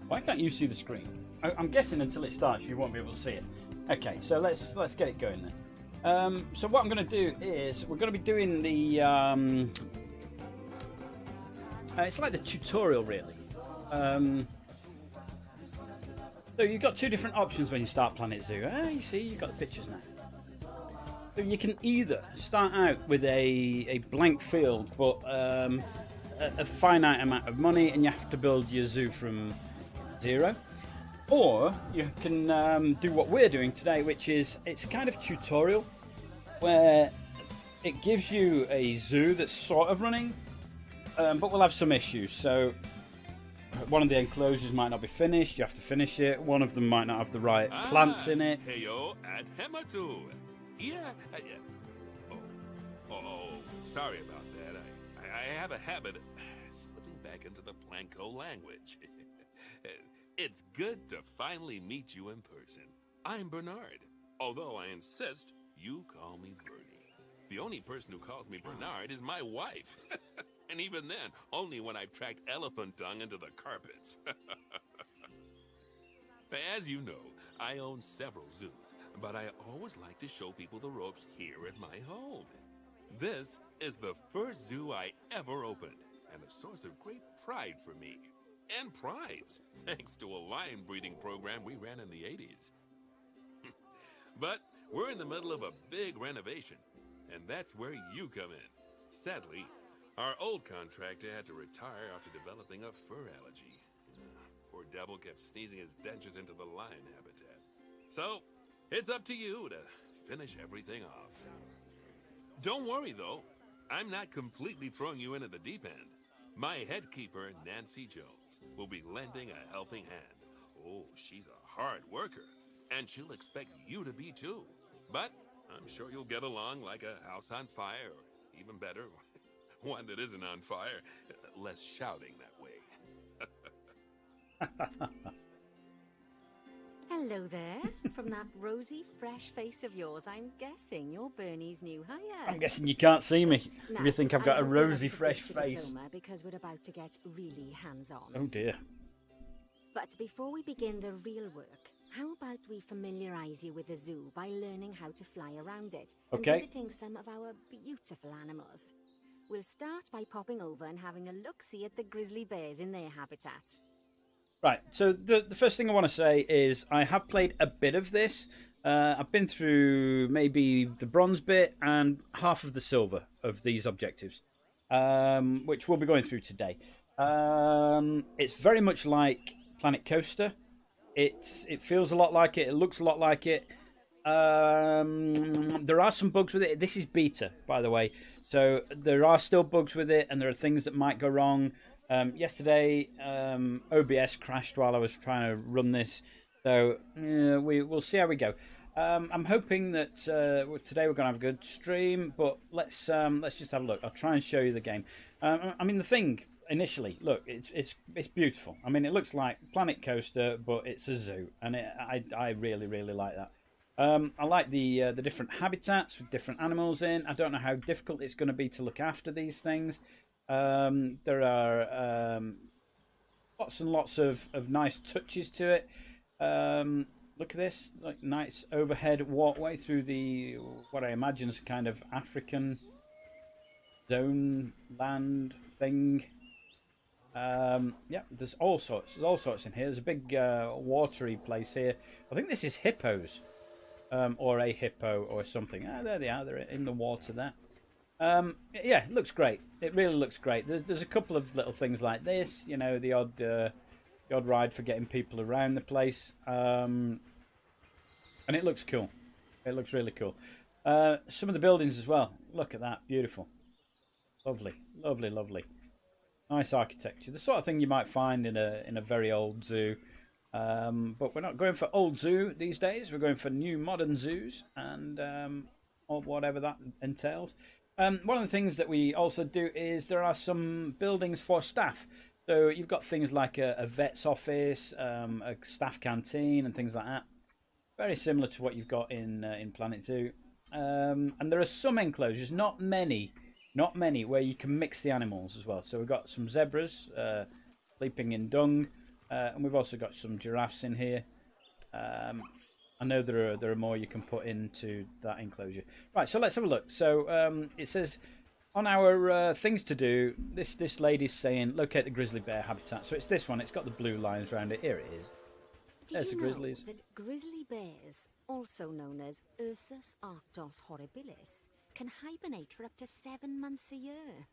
Why can't you see the screen? I'm guessing until it starts you won't be able to see it. Okay, so let's get it going then. So what I'm going to do is we're going to be doing the it's like the tutorial really. So you've got two different options when you start Planet Zoo. You see, you've got the pictures now. So you can either start out with a blank field, but a finite amount of money, and you have to build your zoo from zero. Or you can do what we're doing today, which is it's a kind of tutorial where it gives you a zoo that's sort of running, but we'll have some issues. So one of the enclosures might not be finished, you have to finish it. One of them might not have the right plants in it. Heyo at Hematu. Yeah. Oh, sorry about that. I have a habit of slipping back into the Planko language. It's good to finally meet you in person. I'm Bernard, although I insist you call me Bernie. The only person who calls me Bernard is my wife. And even then, only when I've tracked elephant dung into the carpets. As you know, I own several zoos, but I always like to show people the ropes here at my home. This is the first zoo I ever opened, and a source of great pride for me. And prize, thanks to a lion breeding program we ran in the 80s. But we're in the middle of a big renovation, and that's where you come in. Sadly, our old contractor had to retire after developing a fur allergy. Poor devil kept sneezing his dentures into the lion habitat. So, it's up to you to finish everything off. Don't worry, though. I'm not completely throwing you in at the deep end. My head keeper, Nancy Jones, will be lending a helping hand. Oh, she's a hard worker, and she'll expect you to be too. But I'm sure you'll get along like a house on fire, or even better, one that isn't on fire. Less shouting that way. Hello there. From that rosy, fresh face of yours, I'm guessing you're Bernie's new hire. I'm guessing you can't see me Now, if you think I've got I a hope you're rosy, ready to fresh ditch your face. diploma because we're about to get really hands-on. Oh dear. But before we begin the real work, how about we familiarise you with the zoo by learning how to fly around it and Okay. visiting some of our beautiful animals. We'll start by popping over and having a look-see at the grizzly bears in their habitat. Right, so the first thing I want to say is I have played a bit of this. I've been through maybe the bronze bit and half of the silver of these objectives, which we'll be going through today. It's very much like Planet Coaster. It feels a lot like it. It looks a lot like it. There are some bugs with it. This is beta, by the way, so there are still bugs with it, and there are things that might go wrong. Yesterday, OBS crashed while I was trying to run this, so we'll see how we go. I'm hoping that today we're going to have a good stream, but let's just have a look. I'll try and show you the game. I mean, the thing initially, look, it's beautiful. I mean, it looks like Planet Coaster, but it's a zoo, and I really like that. I like the different habitats with different animals in. I don't know how difficult it's going to be to look after these things. There are lots and lots of nice touches to it. Look at this, like nice overhead walkway through the what I imagine is a kind of African zone land thing. Yeah, there's all sorts in here. There's a big watery place here. I think this is hippos, or a hippo or something. There they are. They're in the water there. Yeah, it looks great. It really looks great. There's a couple of little things like this, you know, the odd ride for getting people around the place, and it looks cool. It looks really cool. Some of the buildings as well. Look at that, beautiful, lovely. Nice architecture. The sort of thing you might find in a very old zoo. But we're not going for old zoo these days. We're going for new modern zoos, and or whatever that entails. One of the things that we also do is there are some buildings for staff. So you've got things like a vet's office, a staff canteen, and things like that. Very similar to what you've got in Planet Zoo. And there are some enclosures, not many, where you can mix the animals as well. So we've got some zebras sleeping in dung. And we've also got some giraffes in here. I know there are more you can put into that enclosure. Right, so let's have a look. So it says on our things to do, this lady's saying locate the grizzly bear habitat. So it's this one. It's got the blue lines around it. Here it is. There's the grizzlies. Did you know that grizzly bears, also known as Ursus arctos horribilis, can hibernate for up to 7 months a year?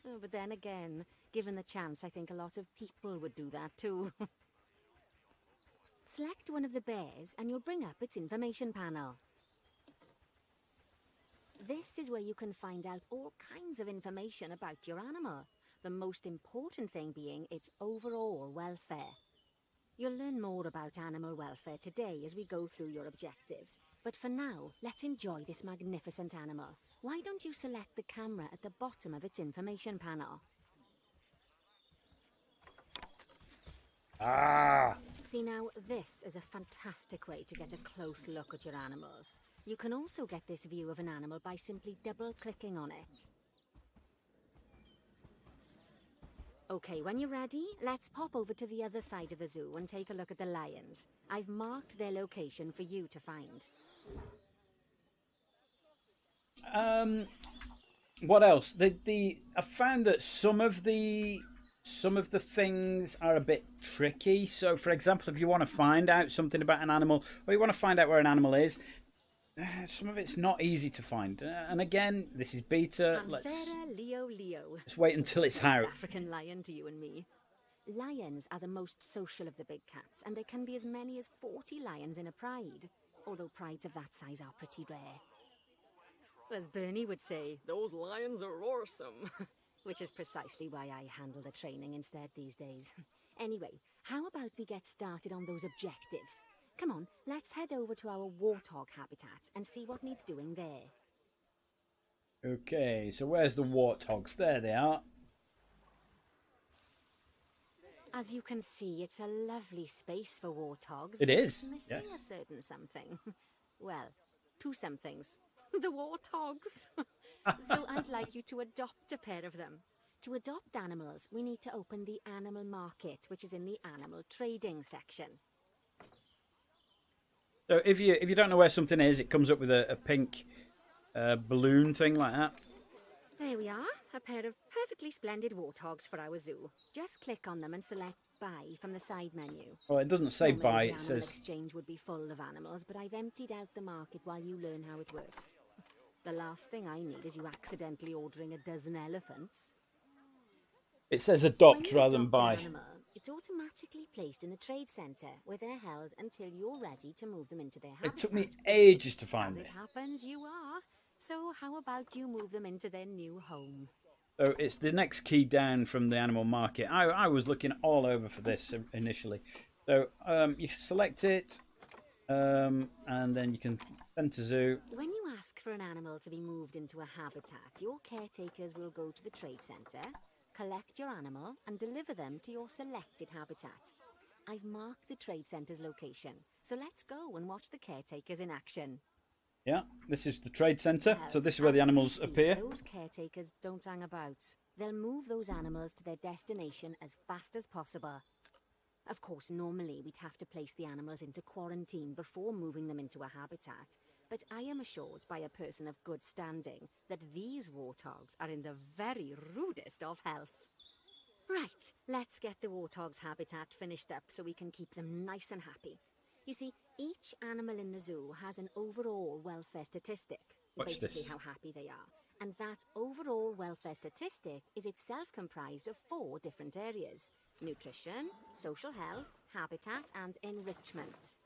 Oh, but then again, given the chance, I think a lot of people would do that too. Select one of the bears and you'll bring up its information panel. This is where you can find out all kinds of information about your animal, the most important thing being its overall welfare. You'll learn more about animal welfare today as we go through your objectives, but for now, let's enjoy this magnificent animal. Why don't you select the camera at the bottom of its information panel? Ah! See now, this is a fantastic way to get a close look at your animals. You can also get this view of an animal by simply double-clicking on it. Okay, when you're ready, let's pop over to the other side of the zoo and take a look at the lions. I've marked their location for you to find. What else? I found that some of the things are a bit tricky. So, for example, if you want to find out something about an animal, or you want to find out where an animal is, some of it's not easy to find. And again, this is beta. Let's wait until it's out. African lion to you and me. Lions are the most social of the big cats, and there can be as many as 40 lions in a pride, although prides of that size are pretty rare. As Bernie would say, those lions are awesome. Which is precisely why I handle the training instead these days. Anyway, how about we get started on those objectives? Come on, let's head over to our warthog habitat and see what needs doing there. Okay, so where's the warthogs? There they are. As you can see, it's a lovely space for warthogs. It is, It's missing a certain something. Well, two somethings. The warthogs. So I'd like you to adopt a pair of them. To adopt animals, we need to open the animal market, which is in the animal trading section. So if you don't know where something is, it comes up with a pink balloon thing like that. There we are, a pair of perfectly splendid warthogs for our zoo. Just click on them and select buy from the side menu. Well, it doesn't say Normally, buy, the it animal says... exchange would be full of animals, but I've emptied out the market while you learn how it works. The last thing I need is you accidentally ordering a dozen elephants. It says adopt When you rather than adopt buy. an animal, it's automatically placed in the trade centre, where they're held until you're ready to move them into their habitat. It took me ages to find As this. it happens, you are. So how about you move them into their new home? So it's the next key down from the animal market. I was looking all over for this initially. So you select it, and then you can send to zoo. When you ask for an animal to be moved into a habitat, your caretakers will go to the trade centre, collect your animal, and deliver them to your selected habitat. I've marked the trade centre's location, so let's go and watch the caretakers in action. Yeah, this is the trade centre, Well, so this is where as the you can animals see, appear. Those caretakers don't hang about. They'll move those animals to their destination as fast as possible. Of course, normally we'd have to place the animals into quarantine before moving them into a habitat, but I am assured by a person of good standing that these warthogs are in the very rudest of health. Right, let's get the warthog's habitat finished up so we can keep them nice and happy. You see, each animal in the zoo has an overall welfare statistic, Watch basically this. how happy they are. And that overall welfare statistic is itself comprised of 4 different areas: nutrition, social health, habitat, and enrichment.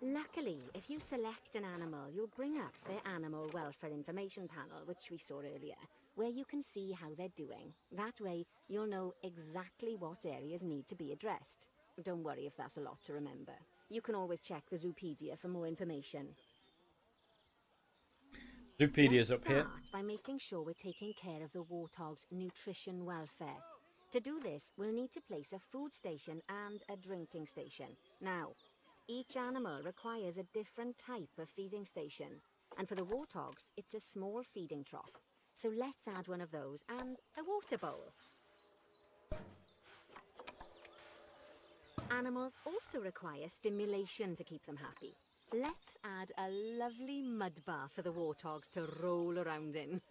Luckily, if you select an animal, you'll bring up their animal welfare information panel, which we saw earlier, where you can see how they're doing. That way, you'll know exactly what areas need to be addressed. Don't worry if that's a lot to remember. You can always check the Zoopedia for more information. Zoopedia's Let's up here. start by making sure we're taking care of the warthog's nutrition welfare. To do this, we'll need to place a food station and a drinking station. Now, each animal requires a different type of feeding station, and for the warthogs, it's a small feeding trough. So let's add one of those and a water bowl. Animals also require stimulation to keep them happy. Let's add a lovely mud bath for the warthogs to roll around in.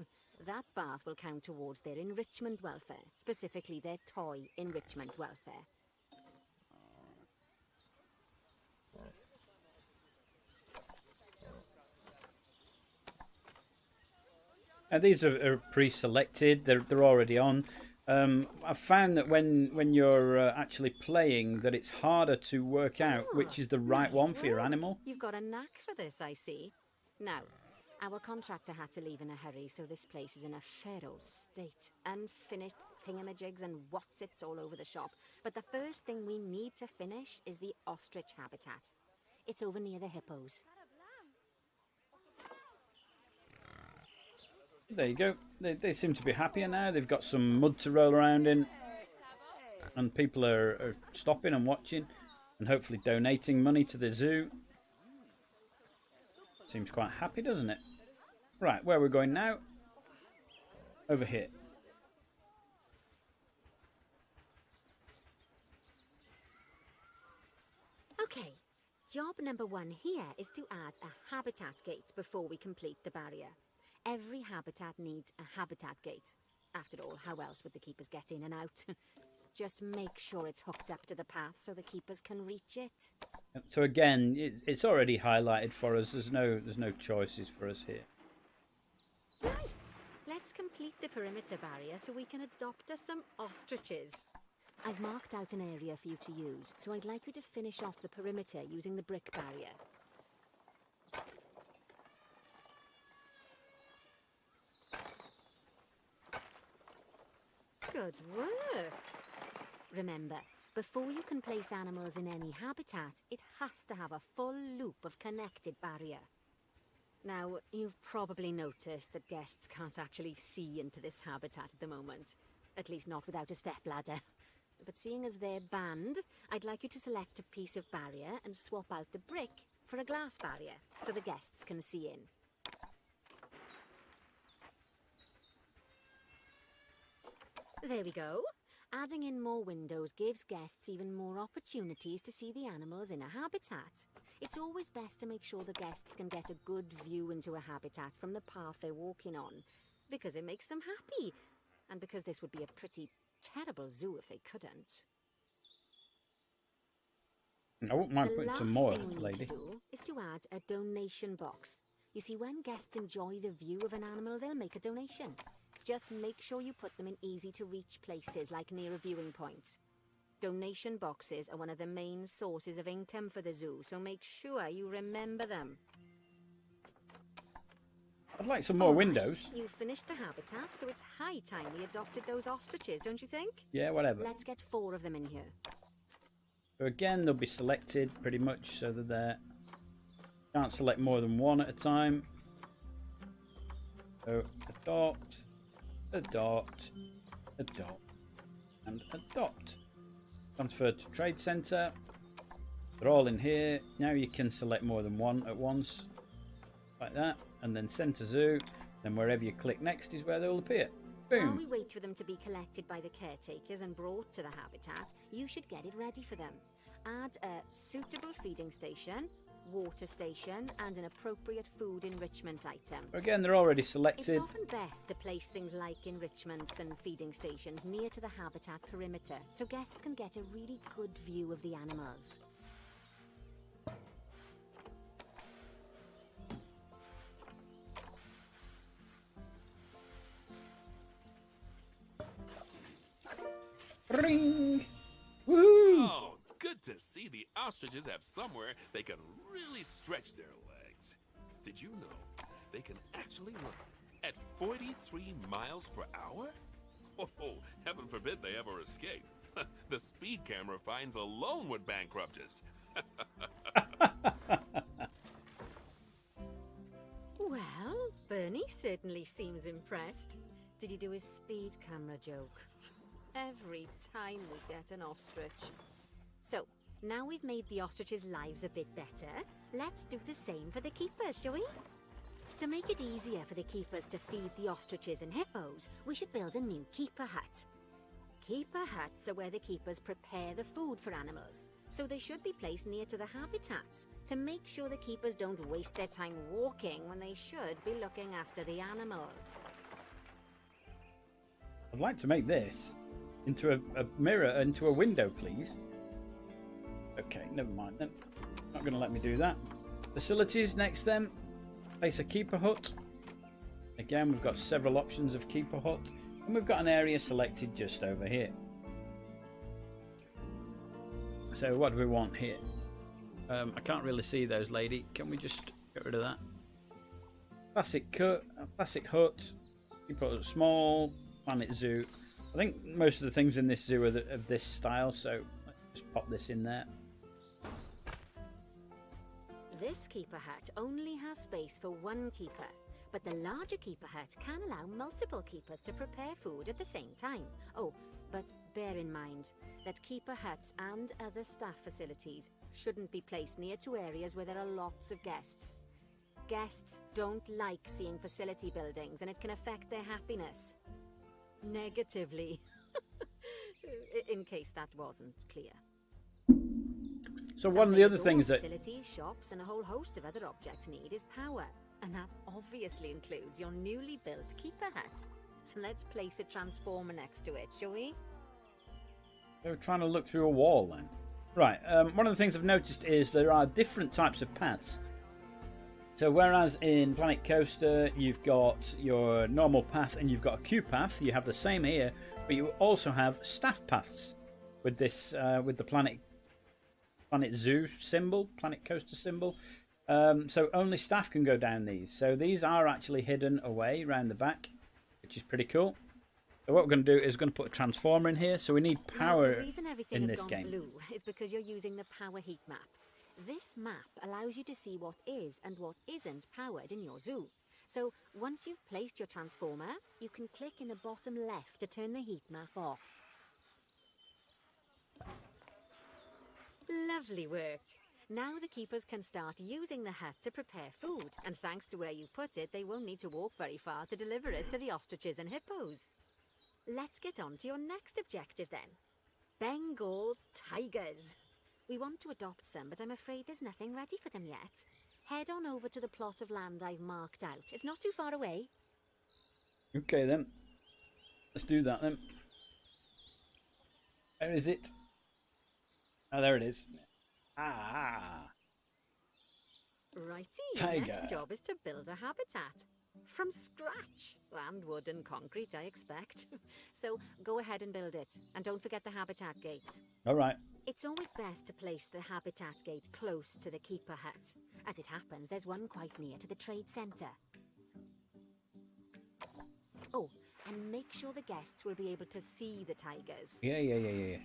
That bath will count towards their enrichment welfare, specifically their toy enrichment welfare. These are pre-selected. They're already on. I've found that when you're actually playing, that it's harder to work out which is the right one for your animal. You've got a knack for this, I see. Now, our contractor had to leave in a hurry, so this place is in a pharaoh's state. Unfinished thingamajigs and whatsits all over the shop. But the first thing we need to finish is the ostrich habitat. It's over near the hippos. There you go. They seem to be happier now. They've got some mud to roll around in. And people are stopping and watching. And hopefully donating money to the zoo. Seems quite happy, doesn't it? Right, where we're going now? Over here. Okay. Job number 1 here is to add a habitat gate before we complete the barrier. Every habitat needs a habitat gate. After all, how else would the keepers get in and out? Just make sure it's hooked up to the path so the keepers can reach it. So again, it's already highlighted for us. There's no choices for us here. Right. Let's complete the perimeter barrier so we can adopt us some ostriches. I've marked out an area for you to use, so I'd like you to finish off the perimeter using the brick barrier. Good work! Remember, before you can place animals in any habitat, it has to have a full loop of connected barrier. Now, you've probably noticed that guests can't actually see into this habitat at the moment. At least not without a stepladder. But seeing as they're banned, I'd like you to select a piece of barrier and swap out the brick for a glass barrier, so the guests can see in. There we go. Adding in more windows gives guests even more opportunities to see the animals in a habitat. It's always best to make sure the guests can get a good view into a habitat from the path they're walking on, because it makes them happy, and because this would be a pretty terrible zoo if they couldn't. I wouldn't mind putting some more, lady. The last thing we need to do is to add a donation box. You see, when guests enjoy the view of an animal, they'll make a donation. Just make sure you put them in easy-to-reach places, like near a viewing point. Donation boxes are one of the main sources of income for the zoo, so make sure you remember them. I'd like some more windows. You've finished the habitat, so it's high time we adopted those ostriches, don't you think? Yeah, whatever. Let's get 4 of them in here. So again, they'll be selected pretty much so that they can't select more than one at a time. So adopt, adopt, adopt, and adopt. Transfer to trade centre. They're all in here. Now you can select more than one at once, like that, and then send to zoo. Then wherever you click next is where they'll appear. Boom. While we wait for them to be collected by the caretakers and brought to the habitat, you should get it ready for them. Add a suitable feeding station, water station, and an appropriate food enrichment item. Again, they're already selected. It's often best to place things like enrichments and feeding stations near to the habitat perimeter, so guests can get a really good view of the animals. Ring! Woo! Oh, good to see the ostriches have somewhere they can really stretch their legs. Did you know they can actually run at 43 miles per hour? Oh, heaven forbid they ever escape. The speed camera fines alone would bankrupt us. Well, Bernie certainly seems impressed. Did he do his speed camera joke? Every time we get an ostrich. So, now we've made the ostriches' lives a bit better, let's do the same for the keepers, shall we? To make it easier for the keepers to feed the ostriches and hippos, we should build a new keeper hut. Keeper huts are where the keepers prepare the food for animals. so they should be placed near to the habitats to make sure the keepers don't waste their time walking when they should be looking after the animals. I'd like to make this into a mirror, into a window, please. Okay, never mind then. Not going to let me do that. Facilities next then. Place a keeper hut. Again, we've got several options of keeper hut. And we've got an area selected just over here. So what do we want here? I can't really see those, lady. Can we just get rid of that? Classic hut. Keeper hut small. Planet zoo. I think most of the things in this zoo are of this style, so let's just pop this in there. This keeper hut only has space for one keeper, but the larger keeper hut can allow multiple keepers to prepare food at the same time. Oh, but bear in mind that keeper huts and other staff facilities shouldn't be placed near to areas where there are lots of guests. Guests don't like seeing facility buildings, and it can affect their happiness. Negatively. In case that wasn't clear. So one of the other things that facilities, shops, and a whole host of other objects need is power, and that obviously includes your newly built keeper hut. So let's place a transformer next to it, shall we? We're trying to look through a wall then. Right, one of the things I've noticed is there are different types of paths. So whereas in Planet Coaster you've got your normal path and you've got a queue path, you have the same here, but you also have staff paths with this with the Planet Zoo symbol, Planet Coaster symbol. So only staff can go down these. So these are actually hidden away around the back, which is pretty cool. So what we're going to do is we're going to put a transformer in here. So we need power the reason everything in has this gone game. blue is because you're using the power heat map. This map allows you to see what is and what isn't powered in your zoo. So once you've placed your transformer, you can click in the bottom left to turn the heat map off. Lovely work. Now the keepers can start using the hut to prepare food, and thanks to where you've put it, they won't need to walk very far to deliver it to the ostriches and hippos. Let's get on to your next objective then. Bengal tigers. We want to adopt some, but I'm afraid there's nothing ready for them yet. Head on over to the plot of land I've marked out. It's not too far away. Okay then. Let's do that then. Where is it? Oh, there it is. Ah. Righty, Tiger. Next job is to build a habitat. From scratch. Land, wood and concrete, I expect. So go ahead and build it. And don't forget the habitat gate. All right. It's always best to place the habitat gate close to the keeper hut. As it happens, there's one quite near to the trade centre. Oh, and make sure the guests will be able to see the tigers. Yeah.